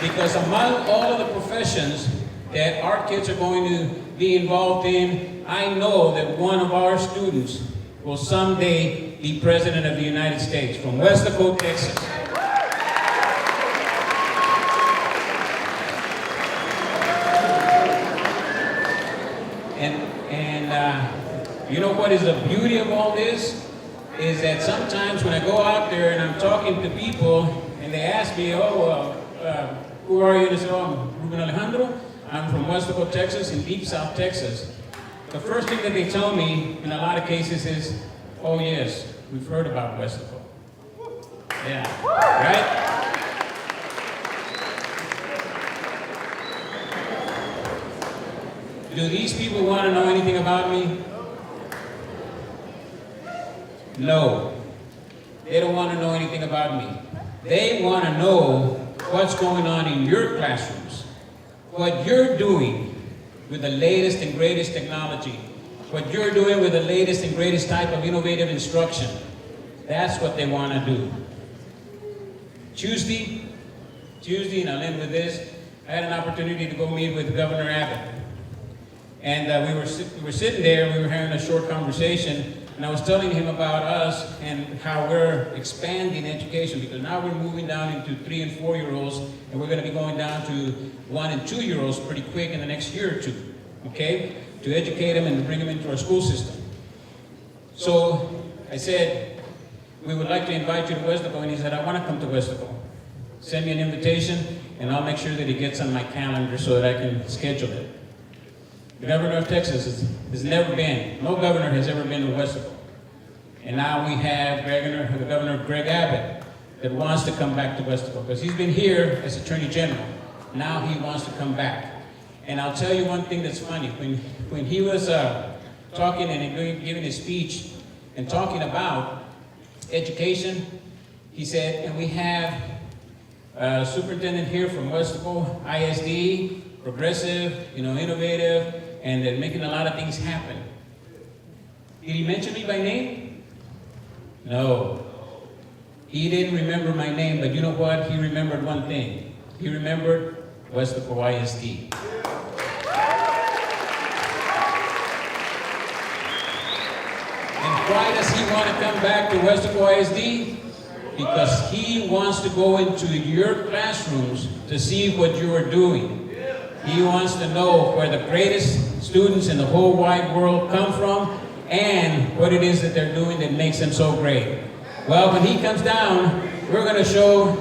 Because among all of the professions that our kids are going to be involved in, I know that one of our students will someday be President of the United States from Westaco, Texas. And you know what is the beauty of all this? Is that sometimes when I go out there and I'm talking to people and they ask me, who are you? And I say, I'm Ruben Alejandro. I'm from Westaco, Texas, in deep South Texas. The first thing that they tell me in a lot of cases is, oh yes, we've heard about Westaco. Yeah, right? Do these people want to know anything about me? No. They don't want to know anything about me. They want to know what's going on in your classrooms, what you're doing with the latest and greatest technology, what you're doing with the latest and greatest type of innovative instruction. That's what they want to do. Tuesday, and I'll end with this, I had an opportunity to go meet with Governor Abbott. And we were sitting there, we were having a short conversation, and I was telling him about us and how we're expanding education, because now we're moving down into 3- and 4-year-olds, and we're going to be going down to 1- and 2-year-olds pretty quick in the next year or two, okay? To educate them and bring them into our school system. So I said, we would like to invite you to Westaco, and he said, I want to come to Westaco. Send me an invitation, and I'll make sure that it gets on my calendar so that I can schedule it. The governor of Texas has never been, no governor has ever been to Westaco. And now we have the Governor Greg Abbott that wants to come back to Westaco, because he's been here as Attorney General. Now he wants to come back. And I'll tell you one thing that's funny. When he was talking and giving his speech and talking about education, he said, and we have a superintendent here from Westaco, ISD, progressive, innovative, and they're making a lot of things happen. Did he mention me by name? No. He didn't remember my name, but you know what? He remembered one thing. He remembered Westaco ISD. And why does he want to come back to Westaco ISD? Because he wants to go into your classrooms to see what you are doing. He wants to know where the greatest students in the whole wide world come from and what it is that they're doing that makes them so great. Well, when he comes down, we're going to show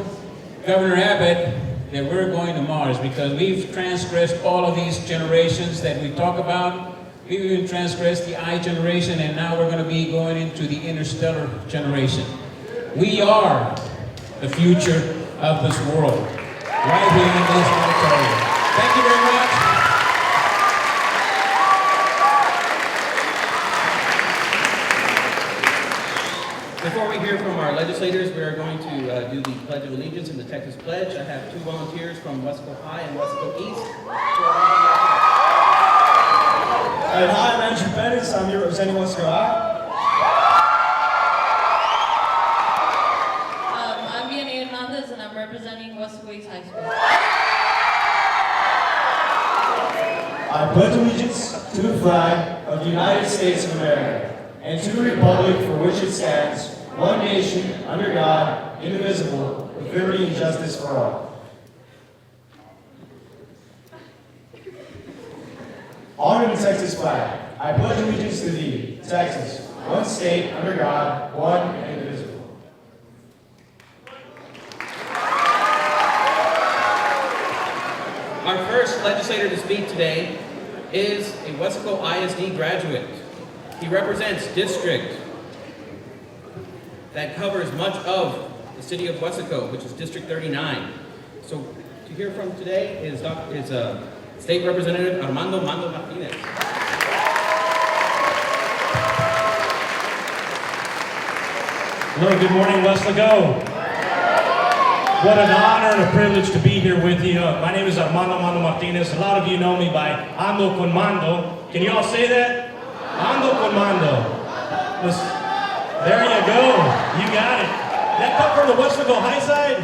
Governor Abbott that we're going to Mars, because we've transgressed all of these generations that we talk about. We've even transgressed the I generation, and now we're going to be going into the interstellar generation. We are the future of this world, right here in this auditorium. Thank you very much. Before we hear from our legislators, we are going to do the Pledge of Allegiance and the Texas Pledge. I have 2 volunteers from Westaco High and Westaco East. Hi, I'm Andrew Pettis. I'm here representing Westaco High. I'm Vianney Hernandez, and I'm representing Westaco East High School. I pledge allegiance to the flag of the United States of America and to the republic for which it stands, one nation, under God, indivisible, with liberty and justice for all. Honor the Texas flag. I pledge allegiance to thee, Texas, one state, under God, one and indivisible. Our first legislator to speak today is a Westaco ISD graduate. He represents district that covers much of the city of Westaco, which is District 39. So to hear from today is State Representative Armando Martinez. Hello, good morning, Westaco. What an honor and a privilege to be here with you. My name is Armando Martinez. A lot of you know me by Ando con Mando. Can you all say that? Ando con Mando. There you go. You got it. That come from the Westaco High side?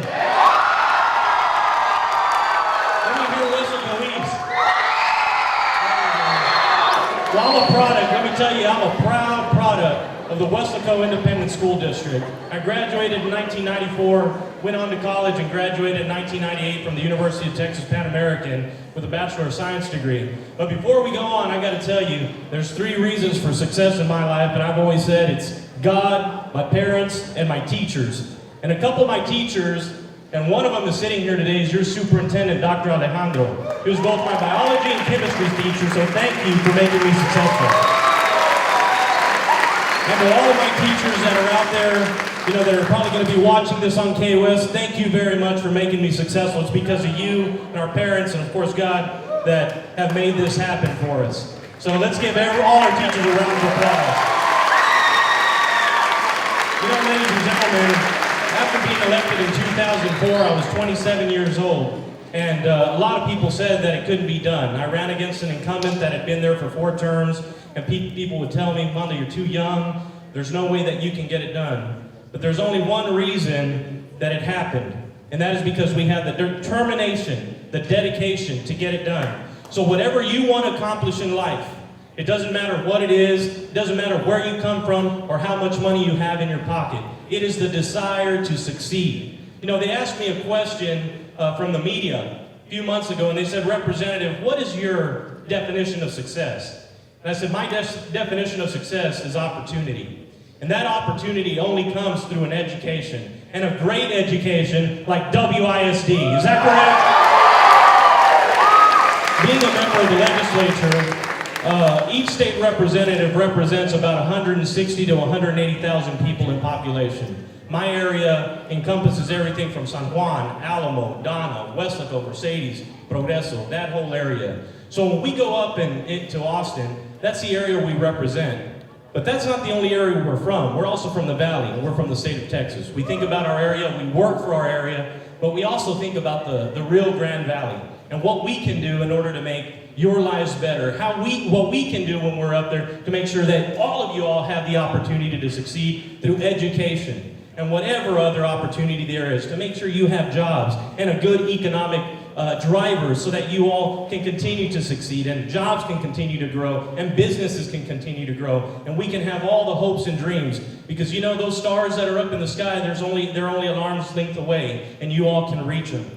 I'm a product, let me tell you, I'm a proud product of the Weslaco Independent School District. I graduated in 1994, went on to college and graduated in 1998 from the University of Texas Pan American with a Bachelor of Science degree. But before we go on, I gotta tell you, there's 3 reasons for success in my life, and I've always said it's God, my parents, and my teachers. And a couple of my teachers, and one of them is sitting here today, is your superintendent, Dr. Alejandro. He was both my biology and chemistry teacher, so thank you for making me successful. And to all of my teachers that are out there, you know, that are probably going to be watching this on KWES, thank you very much for making me successful. It's because of you and our parents and, of course, God that have made this happen for us. So let's give all our teachers a round of applause. You know, ladies and gentlemen, after being elected in 2004, I was 27 years old. And a lot of people said that it couldn't be done. I ran against an incumbent that had been there for 4 terms, and people would tell me, Mondo, you're too young. There's no way that you can get it done. But there's only one reason that it happened, and that is because we had the determination, the dedication to get it done. So whatever you want to accomplish in life, it doesn't matter what it is, it doesn't matter where you come from or how much money you have in your pocket. It is the desire to succeed. You know, they asked me a question from the media a few months ago, and they said, Representative, what is your definition of success? And I said, my definition of success is opportunity. And that opportunity only comes through an education, and a great education like WISD. Is that correct? Being a member of the legislature, each state representative represents about 160 to 180,000 people in population. My area encompasses everything from San Juan, Alamo, Donna, Weslaco, Mercedes, Progreso, that whole area. So when we go up into Austin, that's the area we represent. But that's not the only area we're from. We're also from the Valley, and we're from the state of Texas. We think about our area, we work for our area, but we also think about the Rio Grande Valley and what we can do in order to make your lives better, what we can do when we're up there to make sure that all of you all have the opportunity to succeed through education and whatever other opportunity there is, to make sure you have jobs and a good economic driver so that you all can continue to succeed and jobs can continue to grow and businesses can continue to grow and we can have all the hopes and dreams, because you know those stars that are up in the sky, they're only an arm's length away and you all can reach them.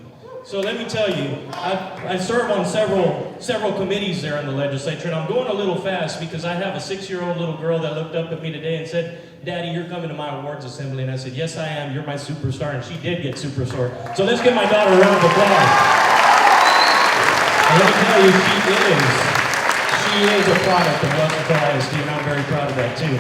So let me tell you, I serve on several committees there in the legislature, and I'm going a little fast because I have a 6-year-old little girl that looked up at me today and said, Daddy, you're coming to my awards assembly. And I said, yes, I am. You're my superstar. And she did get superstar. So let's give my daughter a round of applause. And let me tell you, she is a product of Weslaco ISD, and I'm very proud of that too.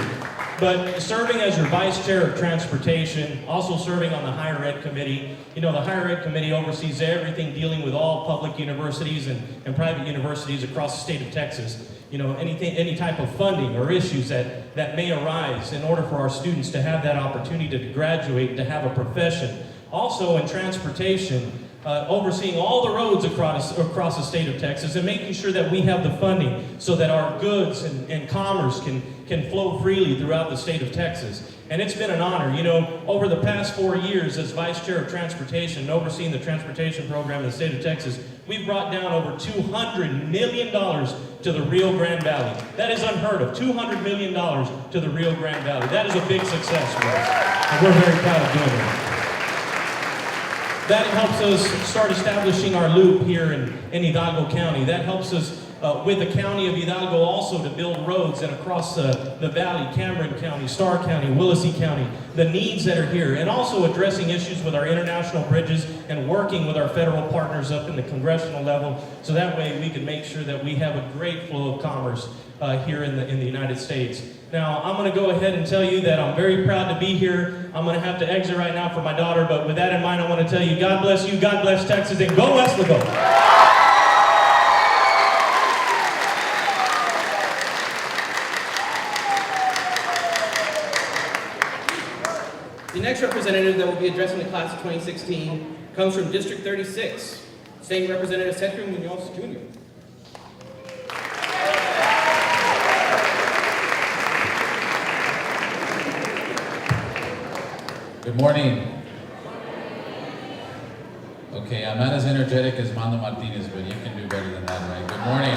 But serving as your Vice Chair of Transportation, also serving on the Higher Ed Committee. You know, the Higher Ed Committee oversees everything dealing with all public universities and private universities across the state of Texas. You know, any type of funding or issues that may arise in order for our students to have that opportunity to graduate, to have a profession. Also in transportation, overseeing all the roads across the state of Texas and making sure that we have the funding so that our goods and commerce can flow freely throughout the state of Texas. And it's been an honor. You know, over the past 4 years as Vice Chair of Transportation and overseeing the transportation program in the state of Texas, we've brought down over $200 million to the Rio Grande Valley. That is unheard of, $200 million to the Rio Grande Valley. That is a big success for us, and we're very proud of doing it. That helps us start establishing our loop here in Hidalgo County. That helps us with the county of Hidalgo also to build roads and across the valley, Cameron County, Starr County, Willacy County, the needs that are here, and also addressing issues with our international bridges and working with our federal partners up in the congressional level, so that way we can make sure that we have a great flow of commerce here in the United States. Now, I'm going to go ahead and tell you that I'm very proud to be here. I'm going to have to exit right now for my daughter, but with that in mind, I want to tell you, God bless you, God bless Texas, and go Weslaco! The next representative that will be addressing the class of 2016 comes from District 36, State Representative Sergio Munoz, Jr. Good morning. Okay, I'm not as energetic as Mando Martinez, but you can do better than that, right? Good morning.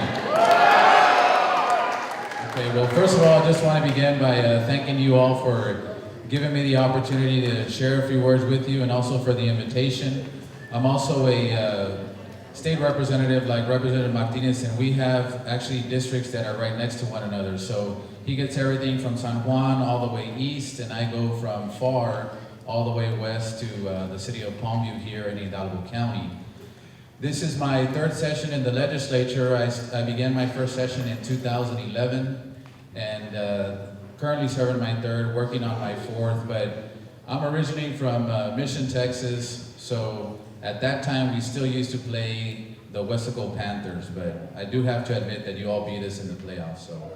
Okay, well, first of all, I just want to begin by thanking you all for giving me the opportunity to share a few words with you and also for the invitation. I'm also a state representative like Representative Martinez, and we have actually districts that are right next to one another. So he gets everything from San Juan all the way east, and I go from far all the way west to the city of Palmview here in Hidalgo County. This is my third session in the legislature. I began my first session in 2011, and currently serving my third, working on my fourth, but I'm originally from Mission, Texas, so at that time we still used to play the Wesco Panthers, but I do have to admit that you all beat us in the playoffs, so.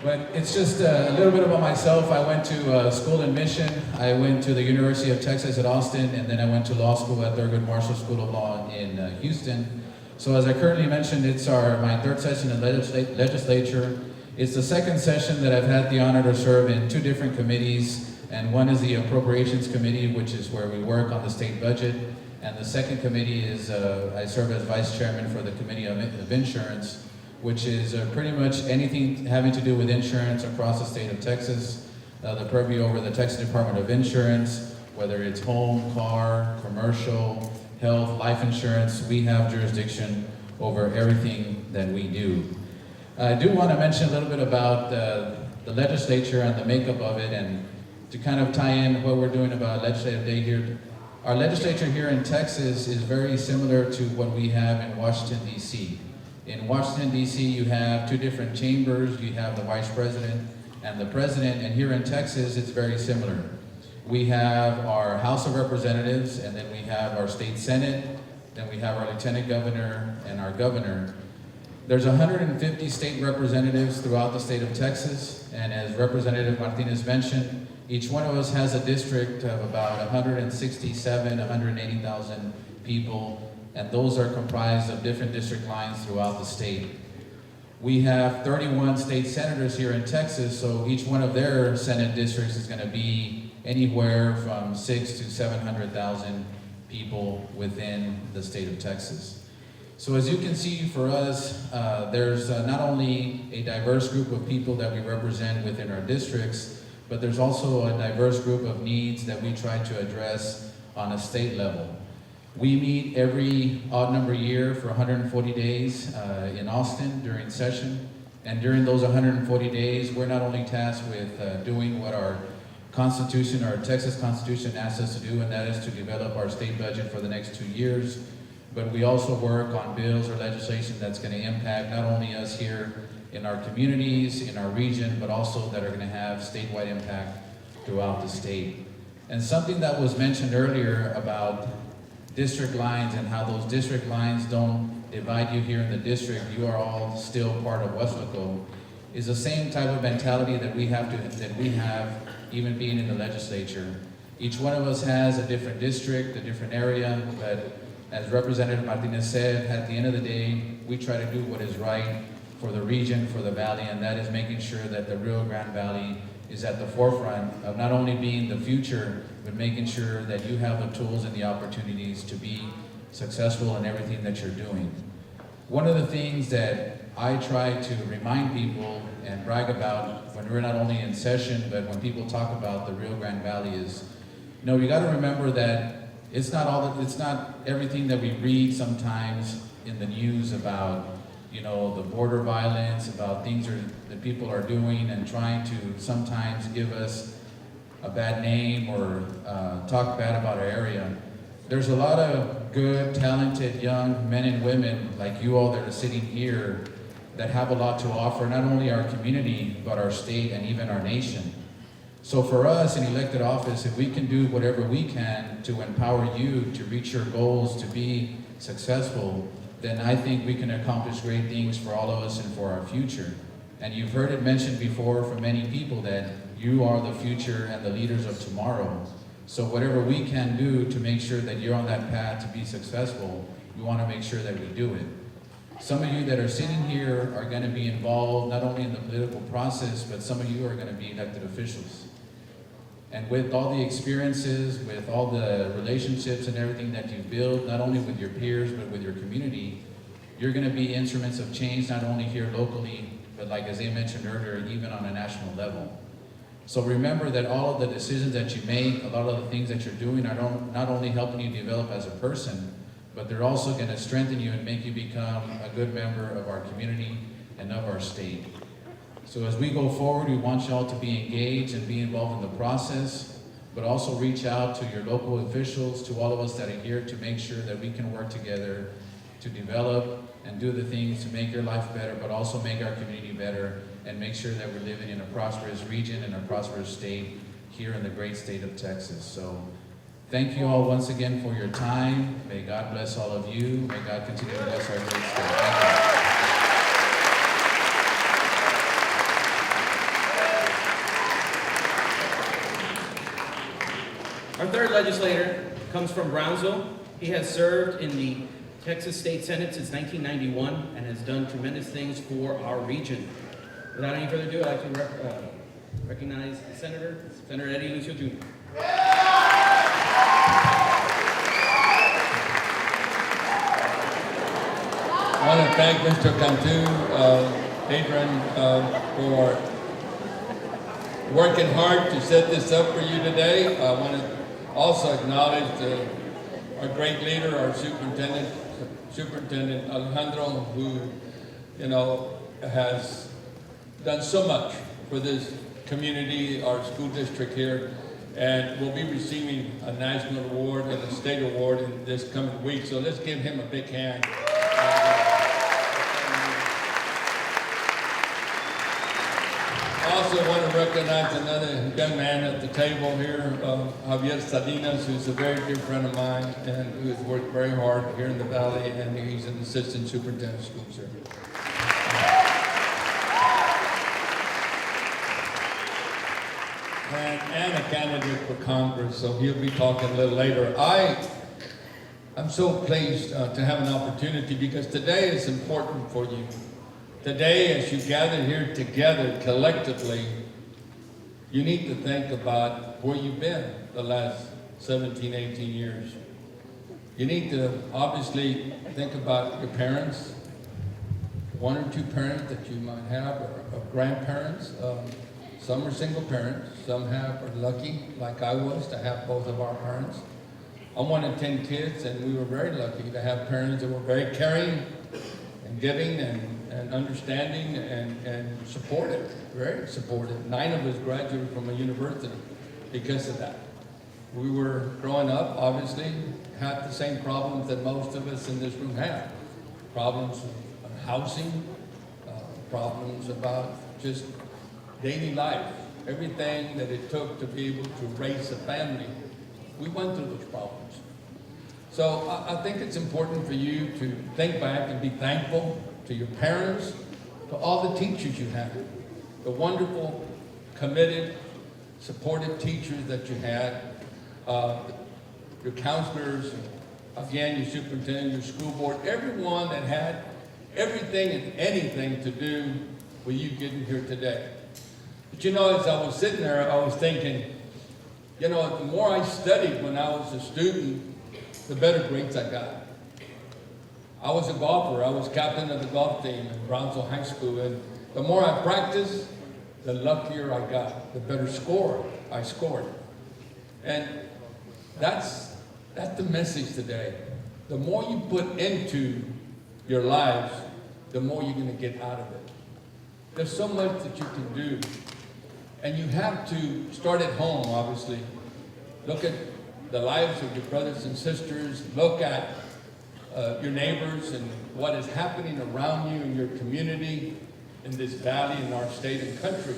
But it's just a little bit about myself. I went to school in Mission. I went to the University of Texas at Austin, and then I went to law school at Thurgood Marshall School of Law in Houston. So as I currently mentioned, it's my third session in legislature. It's the second session that I've had the honor to serve in two different committees, and one is the Appropriations Committee, which is where we work on the state budget, and the second committee is I serve as vice chairman for the Committee of Insurance, which is pretty much anything having to do with insurance across the state of Texas, the purview over the Texas Department of Insurance, whether it's home, car, commercial, health, life insurance. We have jurisdiction over everything that we do. I do want to mention a little bit about the legislature and the makeup of it, and to kind of tie in what we're doing about Legislative Day here. Our legislature here in Texas is very similar to what we have in Washington, D.C. In Washington, D.C., you have two different chambers. You have the vice president and the president, and here in Texas, it's very similar. We have our House of Representatives, and then we have our state Senate, then we have our lieutenant governor and our governor. There's 150 state representatives throughout the state of Texas, and as Representative Martinez mentioned, each one of us has a district of about 167, 180,000 people, and those are comprised of different district lines throughout the state. We have 31 state senators here in Texas, so each one of their Senate districts is going to be anywhere from 600,000 to 700,000 people within the state of Texas. So as you can see, for us, there's not only a diverse group of people that we represent within our districts, but there's also a diverse group of needs that we try to address on a state level. We meet every odd number year for 140 days in Austin during session. And during those 140 days, we're not only tasked with doing what our Constitution, our Texas Constitution asks us to do, and that is to develop our state budget for the next 2 years, but we also work on bills or legislation that's going to impact not only us here in our communities, in our region, but also that are going to have statewide impact throughout the state. And something that was mentioned earlier about district lines and how those district lines don't divide you here in the district, you are all still part of Wesco, is the same type of mentality that we have even being in the legislature. Each one of us has a different district, a different area, but as Representative Martinez said, at the end of the day, we try to do what is right for the region, for the valley, and that is making sure that the Rio Grande Valley is at the forefront of not only being the future, but making sure that you have the tools and the opportunities to be successful in everything that you're doing. One of the things that I try to remind people and brag about when we're not only in session, but when people talk about the Rio Grande Valley is, you got to remember that it's not everything that we read sometimes in the news about, the border violence, about things that people are doing and trying to sometimes give us a bad name or talk bad about our area. There's a lot of good, talented young men and women like you all that are sitting here that have a lot to offer, not only our community, but our state and even our nation. So for us in elected office, if we can do whatever we can to empower you to reach your goals, to be successful, then I think we can accomplish great things for all of us and for our future. And you've heard it mentioned before from many people that you are the future and the leaders of tomorrow. So whatever we can do to make sure that you're on that path to be successful, we want to make sure that we do it. Some of you that are sitting here are going to be involved not only in the political process, but some of you are going to be elected officials. And with all the experiences, with all the relationships and everything that you've built, not only with your peers, but with your community, you're going to be instruments of change, not only here locally, but like as they mentioned earlier, even on a national level. So remember that all of the decisions that you make, a lot of the things that you're doing are not only helping you develop as a person, but they're also going to strengthen you and make you become a good member of our community and of our state. So as we go forward, we want y'all to be engaged and be involved in the process, but also reach out to your local officials, to all of us that are here, to make sure that we can work together to develop and do the things to make your life better, but also make our community better, and make sure that we're living in a prosperous region and a prosperous state here in the great state of Texas. So thank you all once again for your time. May God bless all of you. May God continue to bless our great state. Thank Our third legislator comes from Brownsville. He has served in the Texas State Senate since 1991 and has done tremendous things for our region. Without any further ado, I'd like to recognize the Senator Eddie Lucio Jr. I want to thank Mr. Cantu, Adrian, for working hard to set this up for you today. I want to also acknowledge our great leader, our Superintendent Alejandro, who, has done so much for this community, our school district here, and will be receiving a national award and a state award in this coming week. So let's give him a big hand. I also want to recognize another young man at the table here, Javier Salinas, who's a very dear friend of mine and who has worked very hard here in the Valley, and he's an assistant superintendent of schools here. And a candidate for Congress, so he'll be talking a little later. I'm so pleased to have an opportunity, because today is important for you. Today, as you gather here together collectively, you need to think about where you've been the last 17, 18 years. You need to obviously think about your parents, one or two parents that you might have, or grandparents. Some are single parents, some are lucky, like I was, to have both of our parents. I'm one of 10 kids, and we were very lucky to have parents that were very caring and giving and understanding and supportive, very supportive. 9 of us graduated from a university because of that. We were growing up, obviously, had the same problems that most of us in this room have. Problems of housing, problems about just daily life, everything that it took to be able to raise a family. We went through those problems. So I think it's important for you to think back and be thankful to your parents, to all the teachers you had, the wonderful, committed, supportive teachers that you had, your counselors, again, your superintendent, your school board, everyone that had everything and anything to do with you getting here today. But as I was sitting there, I was thinking, the more I studied when I was a student, the better grades I got. I was a golfer. I was captain of the golf team in Brownsville High School, and the more I practiced, the luckier I got, the better score I scored. And that's the message today. The more you put into your lives, the more you're going to get out of it. There's so much that you can do. And you have to start at home, obviously. Look at the lives of your brothers and sisters. Look at your neighbors and what is happening around you in your community, in this valley, in our state and country.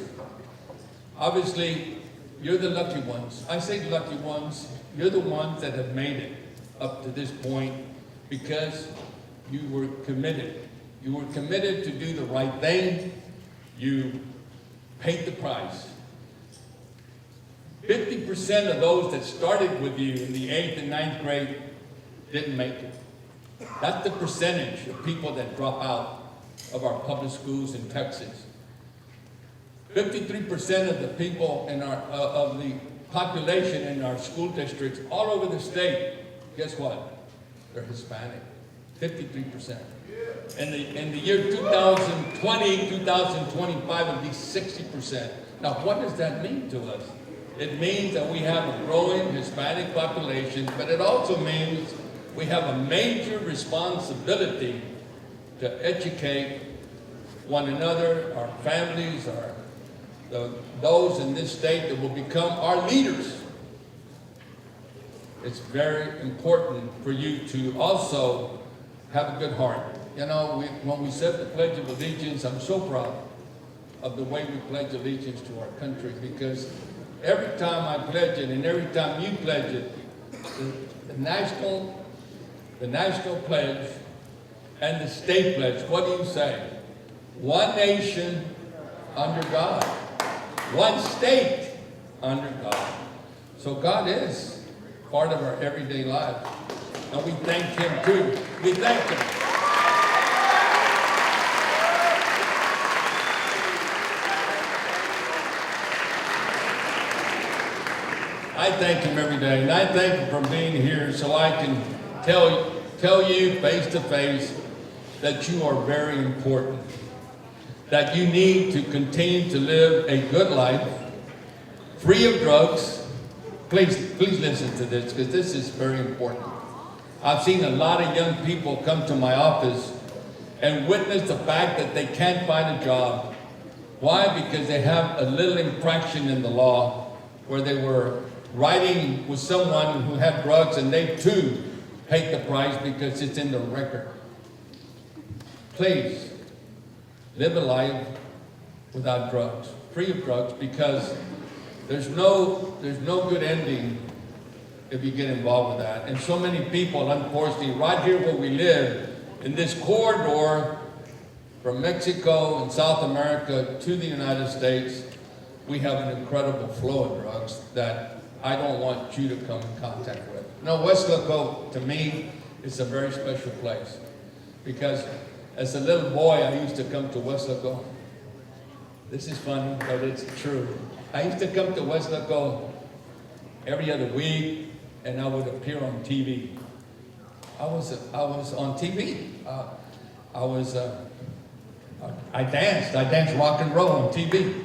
Obviously, you're the lucky ones. I say lucky ones. You're the ones that have made it up to this point because you were committed. You were committed to do the right thing. You paid the price. 50% of those that started with you in the 8th and 9th grade didn't make it. That's the percentage of people that drop out of our public schools in Texas. 53% of the people in of the population in our school districts all over the state, guess what? They're Hispanic. 53%. In the year 2020, 2025, it'll be 60%. Now, what does that mean to us? It means that we have a growing Hispanic population, but it also means we have a major responsibility to educate one another, our families, those in this state that will become our leaders. It's very important for you to also have a good heart. You know, when we said the Pledge of Allegiance, I'm so proud of the way we pledge allegiance to our country, because every time I pledge it and every time you pledge it, the national pledge and the state pledge, what do you say? One nation under God. One state under God. So God is part of our everyday life. And we thank Him too. We thank Him. I thank Him every day, and I thank Him for being here so I can tell you face to face that you are very important, that you need to continue to live a good life, free of drugs. Please listen to this, because this is very important. I've seen a lot of young people come to my office and witness the fact that they can't find a job. Why? Because they have a little infraction in the law where they were riding with someone who had drugs, and they too paid the price because it's in the record. Please live a life without drugs, free of drugs, because there's no good ending if you get involved with that. And so many people, unfortunately, right here where we live, in this corridor from Mexico and South America to the United States, we have an incredible flow of drugs that I don't want you to come in contact with. No, Weslaco, to me, is a very special place, because as a little boy, I used to come to Weslaco. This is funny, but it's true. I used to come to Weslaco every other week, and I would appear on TV. I was on TV. I danced rock and roll on TV.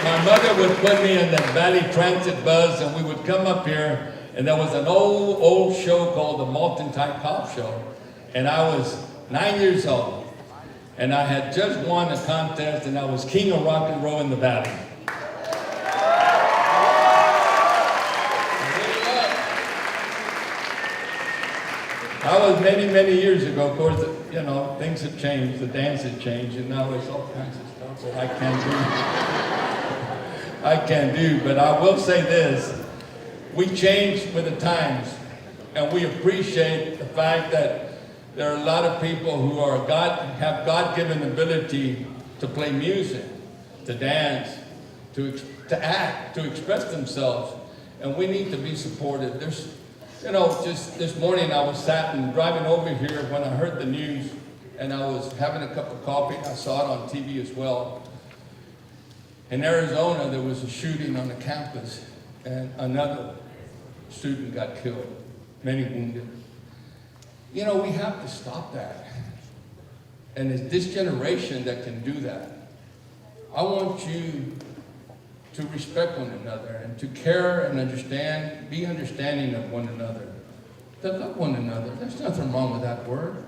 My mother would put me in the Valley Transit bus, and we would come up here, and there was an old show called the Malton Type Cop Show, and I was 9 years old, and I had just won a contest, and I was king of rock and roll in the Valley. That was many years ago. Of course, you know, things have changed, the dance has changed, and now there's all kinds of stuff that I can't do, but I will say this: we change with the times, and we appreciate the fact that there are a lot of people who have God-given ability to play music, to dance, to act, to express themselves, and we need to be supported. Just this morning I was driving over here when I heard the news, and I was having a cup of coffee. I saw it on TV as well. In Arizona, there was a shooting on the campus, and another student got killed, many wounded. You know, we have to stop that. And it's this generation that can do that. I want you to respect one another and to care and understand, be understanding of one another, to love one another. There's nothing wrong with that word.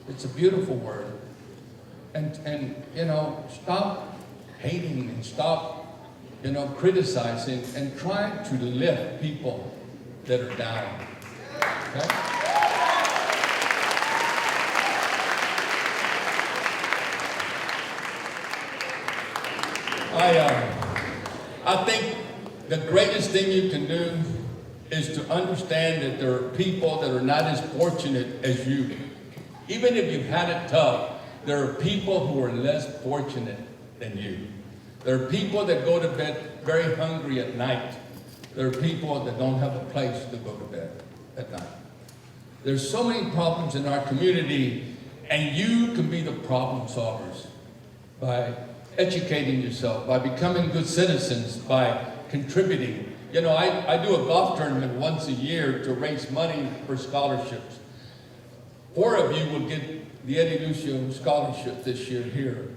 It's a beautiful word. And you know, stop hating and stop, you know, criticizing, and try to lift people that are down. Okay? I think the greatest thing you can do is to understand that there are people that are not as fortunate as you. Even if you've had it tough, there are people who are less fortunate than you. There are people that go to bed very hungry at night. There are people that don't have a place to go to bed at night. There's so many problems in our community, and you can be the problem solvers by educating yourself, by becoming good citizens, by contributing. You know, I do a golf tournament once a year to raise money for scholarships. 4 of you will get the Eddie Lucio Scholarship this year here.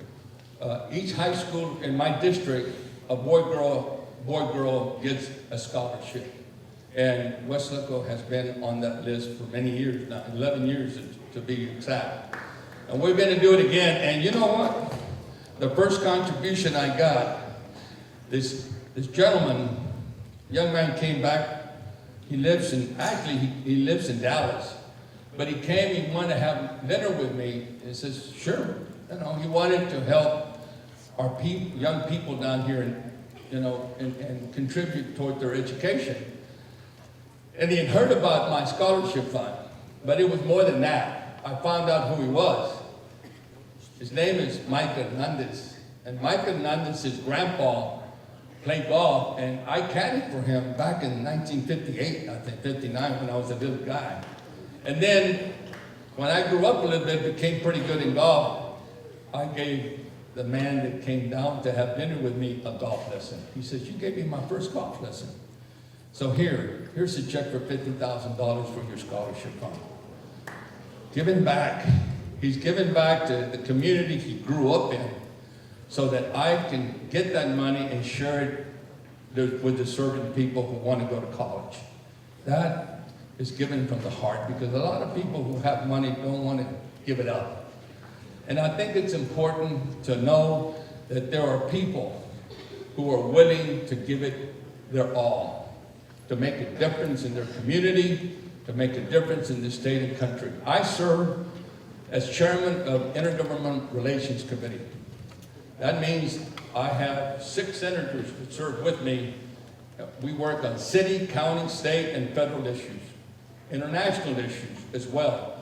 Each high school in my district, a boy-girl gets a scholarship. And Westlaco has been on that list for many years now, 11 years to be exact. And we're going to do it again. And you know what? The first contribution I got, this gentleman, young man came back. He lives in Dallas. But he came, he wanted to have dinner with me. He says, sure. You know, he wanted to help our young people down here and contribute toward their education. And he had heard about my scholarship fund, but it was more than that. I found out who he was. His name is Mike Hernandez. And Mike Hernandez's grandpa played golf, and I caddied for him back in 1958, I think, 59, when I was a little guy. And then, when I grew up a little bit, became pretty good in golf, I gave the man that came down to have dinner with me a golf lesson. He says, you gave me my first golf lesson. So here's a check for $50,000 for your scholarship fund. Giving back. He's given back to the community he grew up in so that I can get that money and share it with the servant people who want to go to college. That is given from the heart, because a lot of people who have money don't want to give it up. And I think it's important to know that there are people who are willing to give it their all, to make a difference in their community, to make a difference in the state and country. I serve as chairman of Intergovernmental Relations Committee. That means I have 6 senators that serve with me. We work on city, county, state, and federal issues, international issues as well.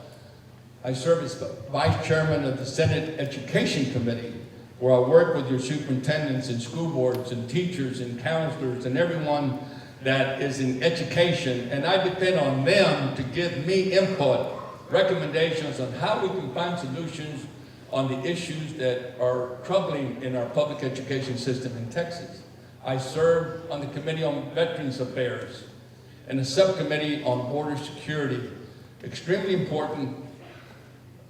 I serve as the vice chairman of the Senate Education Committee, where I work with your superintendents and school boards and teachers and counselors and everyone that is in education, and I depend on them to give me input, recommendations on how we can find solutions on the issues that are troubling in our public education system in Texas. I serve on the Committee on Veterans Affairs and the subcommittee on border security. Extremely important,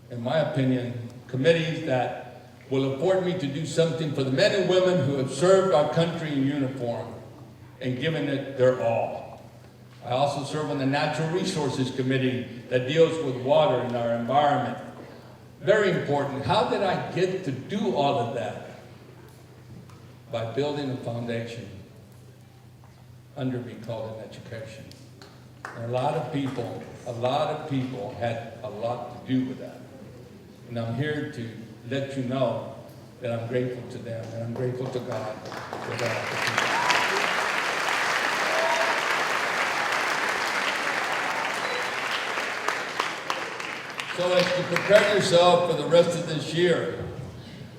in my opinion, committees that will afford me to do something for the men and women who have served our country in uniform and given it their all. I also serve on the Natural Resources Committee that deals with water and our environment. Very important. How did I get to do all of that? By building a foundation under me called an education. And a lot of people had a lot to do with that. And I'm here to let you know that I'm grateful to them, and I'm grateful to God for that opportunity. So as you prepare yourself for the rest of this year,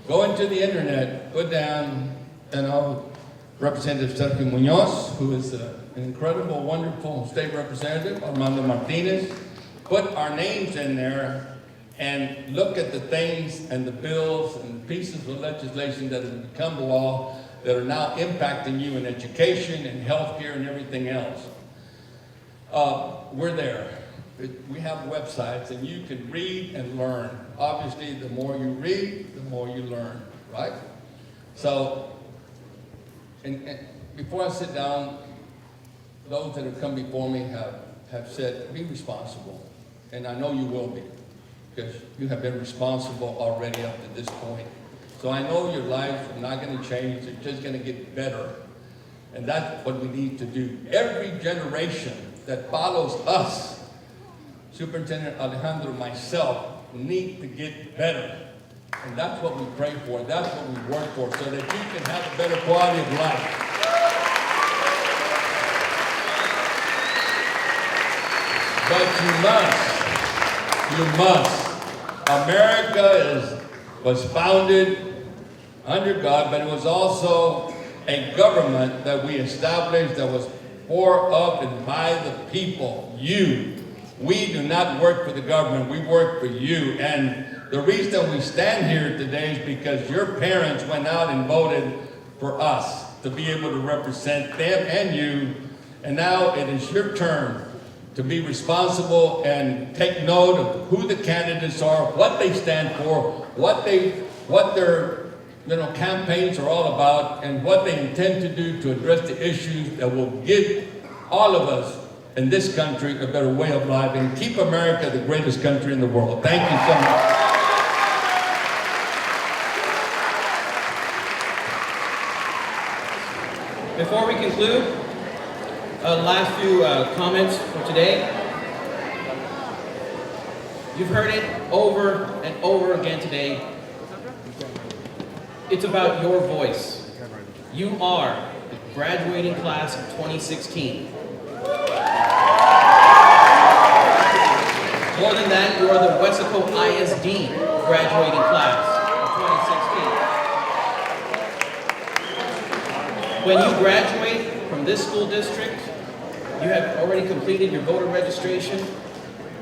go into the internet, go down, Representative Sergio Munoz, who is an incredible, wonderful state representative, Armando Martinez, put our names in there and look at the things and the bills and pieces of legislation that have become law that are now impacting you in education and healthcare and everything else. We're there. We have websites, and you can read and learn. Obviously, the more you read, the more you learn, right? So, and before I sit down, those that have come before me have said, be responsible. And I know you will be, because you have been responsible already up to this point. So I know your lives are not going to change, they're just going to get better. And that's what we need to do. Every generation that follows us, Superintendent Alejandro, myself, need to get better. And that's what we pray for, that's what we work for, so that you can have a better quality of life. But you must. America was founded under God, but it was also a government that we established that was for, of, and by the people, you. We do not work for the government, we work for you. And the reason we stand here today is because your parents went out and voted for us to be able to represent them and you. And now it is your turn to be responsible and take note of who the candidates are, what they stand for, what their campaigns are all about, and what they intend to do to address the issues that will give all of us in this country a better way of life and keep America the greatest country in the world. Thank you so much. Before we conclude, last few comments for today. You've heard it over and over again today. It's about your voice. You are the graduating class of 2016. More than that, you are the Wesco ISD graduating class of 2016. When you graduate from this school district, you have already completed your voter registration.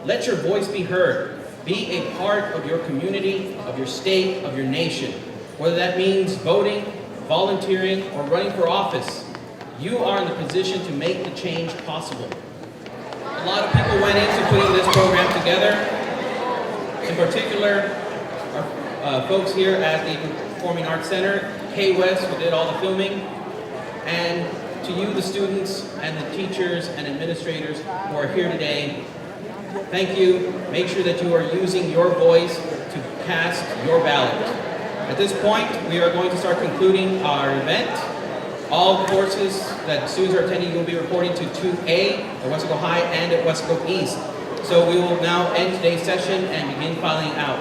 Let your voice be heard. Be a part of your community, of your state, of your nation. Whether that means voting, volunteering, or running for office, you are in the position to make the change possible. A lot of people went into putting this program together. In particular, our folks here at the Performing Arts Center, KWES, who did all the filming, and to you, the students and the teachers and administrators who are here today, thank you. Make sure that you are using your voice to cast your ballot. At this point, we are going to start concluding our event. All courses that students are attending will be reporting to 2A at Wesco High and at Wesco East. So we will now end today's session and begin filing out.